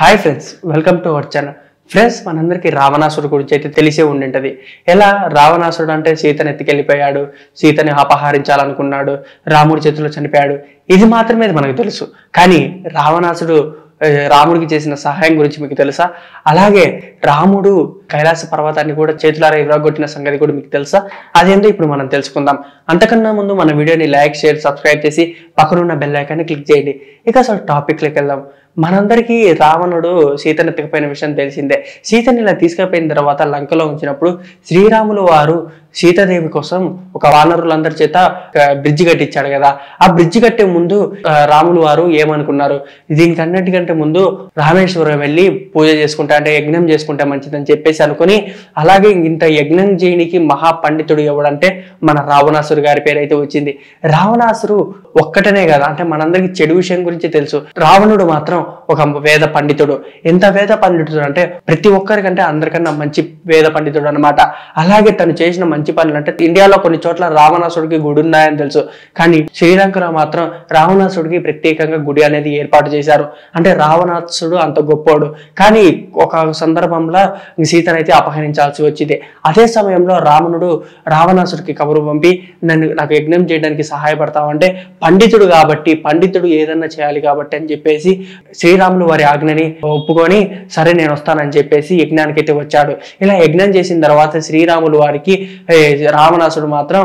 Hi friends, welcome to our channel. Friends, మనందరికీ రావణాసుడు గురించి అయితే తెలిసే ఉండింటది. ఎలా రావణాసుడు అంటే సీతను ఎత్తుకెళ్ళిపోయాడు, సీతని అపహరించాలనుకున్నాడు, రాముడి చేతిలో చనిపోయాడు. ఇది మాత్రమే మనకు తెలుసు. కానీ రావణాసుడు రాముడికి చేసిన సహాయం గురించి మీకు తెలుసా? అలాగే రాముడు కైలాస పర్వతాన్ని కూడా చేతులారా విరగొట్టిన సంగతి కూడా మీకు తెలుసా? అదేంటో ఇప్పుడు మనం తెలుసుకుందాం. అంతకన్నా ముందు మన వీడియోని లైక్, షేర్, సబ్స్క్రైబ్ చేసి పక్కనున్న బెల్ ఐకాన్ని క్లిక్ చేయండి. ఇక అసలు టాపిక్లోకి వెళ్దాం. మనందరికీ రావణుడు సీతను ఎత్తుకుపోయిన విషయం తెలిసిందే. సీతని ఇలా తీసుకుపోయిన తర్వాత లంకలో ఉంచినప్పుడు శ్రీరాములు వారు సీతాదేవి కోసం ఒక వానరులందరి చేత బ్రిడ్జి కట్టించాడు కదా. ఆ బ్రిడ్జి కట్టే ముందు రాములు వారు ఏమనుకున్నారు, దీనికి అన్నిటికంటే ముందు రామేశ్వరం వెళ్ళి పూజ చేసుకుంటా అంటే యజ్ఞం చేసుకుంటే మంచిదని చెప్పేసి అనుకుని, అలాగే ఇంత యజ్ఞం చేయడానికి మహాపండితుడు ఎవడంటే మన రావణాసురు గారి పేరు అయితే వచ్చింది. రావణాసురు ఒక్కటనే కదా, అంటే మనందరికి చెడు విషయం గురించి తెలుసు. రావణుడు మాత్రం ఒక వేద పండితుడు. ఎంత వేద పండితుడు అంటే ప్రతి ఒక్కరికంటే అందరికన్నా మంచి వేద పండితుడు అనమాట. అలాగే తను చేసిన మంచి పనులు అంటే ఇండియాలో కొన్ని చోట్ల రావణాసుడికి గుడి ఉన్నాయని తెలుసు, కానీ శ్రీలంకలో మాత్రం రావణాసుడికి ప్రత్యేకంగా గుడి అనేది ఏర్పాటు చేశారు. అంటే రావణాసుడు అంత గొప్పోడు. కానీ ఒక సందర్భంలో సీతనైతే అపహరించాల్సి వచ్చింది. అదే సమయంలో రావణుడు రావణాసుడికి కబురు పంపి, నాకు యజ్ఞం చేయడానికి సహాయపడతావంటే, పండితుడు కాబట్టి పండితుడు ఏదన్నా చేయాలి కాబట్టి అని చెప్పేసి శ్రీరాములు వారి ఆజ్ఞని ఒప్పుకొని సరే నేను వస్తానని చెప్పేసి యజ్ఞానికి అయితే వచ్చాడు. ఇలా యజ్ఞం చేసిన తర్వాత శ్రీరాములు వారికి రావణాసుడు మాత్రం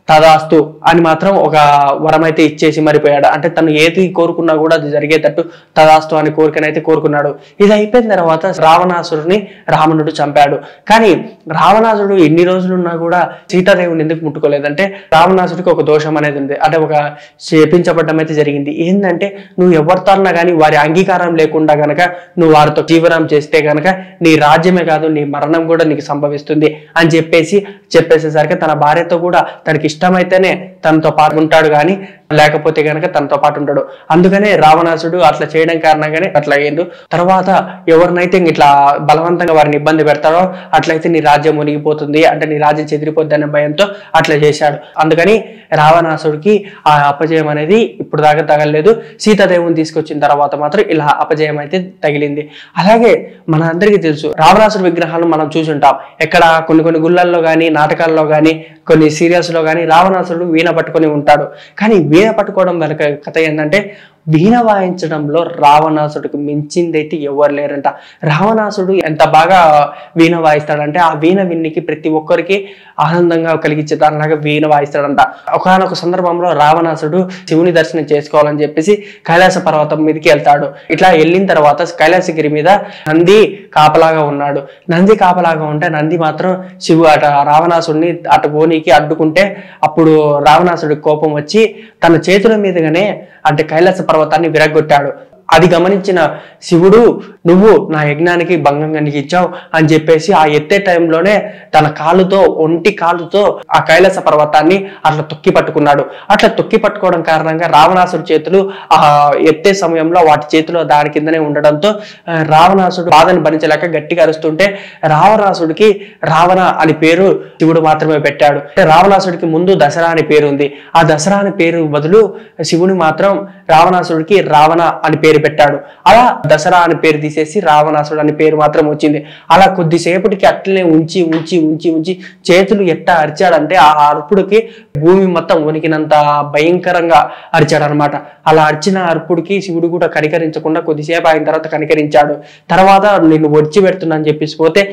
తదాస్తు అని మాత్రం ఒక వరం అయితే ఇచ్చేసి మరిపోయాడు. అంటే తను ఏది కోరుకున్నా కూడా అది జరిగేటట్టు తదాస్తు అని కోరికనైతే కోరుకున్నాడు. ఇది అయిపోయిన తర్వాత రావణాసురుని రావణుడు చంపాడు. కానీ రావణాసుడు ఎన్ని రోజులున్నా కూడా సీతాదేవిని ఎందుకు ముట్టుకోలేదంటే, రావణాసుడికి ఒక దోషం అనేది ఉంది. అంటే ఒక శపించబడ్డం అయితే జరిగింది. ఏంటంటే, నువ్వు ఎవరితో అన్నా కానీ వారి అంగీకారం లేకుండా గనక నువ్వు వారితో జీవనం చేస్తే గనక నీ రాజ్యమే కాదు నీ మరణం కూడా నీకు సంభవిస్తుంది అని చెప్పేసేసరికి తన భార్యతో కూడా తనకి ఇష్టమైతేనే తనతో పాటు ఉంటాడు, కానీ లేకపోతే గనక తనతో పాటు ఉంటాడు. అందుకనే రావణాసుడు అట్లా చేయడం కారణంగానే అట్లా అయ్యిండు. తర్వాత ఎవరినైతే ఇట్లా బలవంతంగా వారిని ఇబ్బంది పెడతాడో అట్లయితే నీ రాజ్యం మునిగిపోతుంది, అంటే నీ రాజ్యం చెదిరిపోద్ది అనే భయంతో అట్లా చేశాడు. అందుకని రావణాసుడికి ఆ అపజయం అనేది ఇప్పుడు దాకా తగలలేదు. సీతాదేవిని తీసుకొచ్చిన తర్వాత మాత్రం ఇలా అపజయం అయితే తగిలింది. అలాగే మన అందరికీ తెలుసు, రావణాసుడి విగ్రహాలను మనం చూసుంటాం. ఎక్కడ కొన్ని గుళ్ళల్లో కానీ, నాటకాల్లో కానీ, కొన్ని సీరియల్స్ లో కానీ రావణాసుడు వీణ పట్టుకొని ఉంటాడు. కానీ వీణ పట్టుకోవడం వెనక కథ ఏంటంటే, వీణ వాయించడంలో రావణాసుడికి మించిందైతే ఎవరు లేరంట. రావణాసుడు ఎంత బాగా వీణ వాయిస్తాడంటే, ఆ వీణ విన్నికి ప్రతి ఒక్కరికి ఆనందంగా కలిగించే దానిలాగా వీణ వాయిస్తాడంట. ఒకనొక సందర్భంలో రావణాసుడు శివుని దర్శనం చేసుకోవాలని చెప్పేసి కైలాస పర్వతం మీదకి వెళ్తాడు. ఇట్లా వెళ్ళిన తర్వాత కైలాసగిరి మీద నంది కాపలాగా ఉన్నాడు. నంది కాపలాగా ఉంటే నంది మాత్రం రావణాసుడిని అటు పోనీకి అడ్డుకుంటే, అప్పుడు రావణాసుడికి కోపం వచ్చి తన చేతుల మీదుగానే అంటే కైలాస పర్వతాన్ని విరగొట్టాడు. అది గమనించిన శివుడు, నువ్వు నా యజ్ఞానికి భంగం కలిగించావు అని చెప్పేసి ఆ ఎత్తే టైంలోనే తన ఒంటి కాలుతో ఆ కైలాస పర్వతాన్ని అట్లా తొక్కి పట్టుకున్నాడు. అట్లా తొక్కి పట్టుకోవడం కారణంగా రావణాసుడి చేతులు ఆ ఎత్తే సమయంలో వాటి చేతిలో దాని కిందనే ఉండడంతో రావణాసుడు బాధను భరించలేక గట్టిగా అరుస్తుంటే, రావణాసుడికి రావణ అని పేరు శివుడు మాత్రమే పెట్టాడు. రావణాసుడికి ముందు దసరా అని పేరు ఉంది. ఆ దసరా అని పేరు బదులు శివుని మాత్రం రావణాసుడికి రావణ అని పేరు పెట్టాడు. అలా దసరా అని పేరు తీసేసి రావణాసుడు అని పేరు మాత్రం వచ్చింది. అలా కొద్దిసేపటికి అట్లనే ఉంచి ఉంచి ఉంచి ఉంచి చేతులు ఎట్టా అరిచాడంటే, ఆ అరుపుడికి భూమి మొత్తం వణికినంత భయంకరంగా అరిచాడు అనమాట. అలా అరిచిన అరుపుడికి శివుడు కూడా కనికరించకుండా కొద్దిసేపు అయిన తర్వాత కనికరించాడు. తర్వాత నిన్ను వచ్చి పెడుతున్నా అని చెప్పేసి పోతే,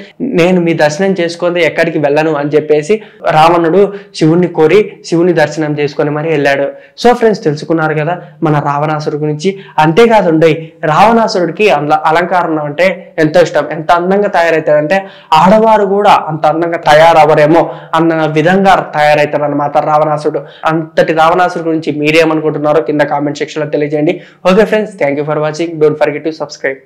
నేను మీ దర్శనం చేసుకొని ఎక్కడికి వెళ్ళను అని చెప్పేసి రావణుడు శివుణ్ణి కోరి శివుని దర్శనం చేసుకొని మరి వెళ్ళాడు. సో ఫ్రెండ్స్, తెలుసుకున్నారు కదా మన రావణాసుడు గురించి. అంతేకాదు, రావణాసురుడికి అలంకారం అంటే ఎంతో ఇష్టం. ఎంత అందంగా తయారవుతాడంటే, ఆడవారు కూడా అంత అందంగా తయారవ్వరేమో అన్న విధంగా తయారవుతాడు అనమాట రావణాసుడు. అంతటి రావణాసుడు గురించి మీరేమనుకుంటున్నారో కింద కామెంట్ సెక్షన్ లో తెలియజేయండి. Okay friends, thank you for watching. Don't forget to subscribe.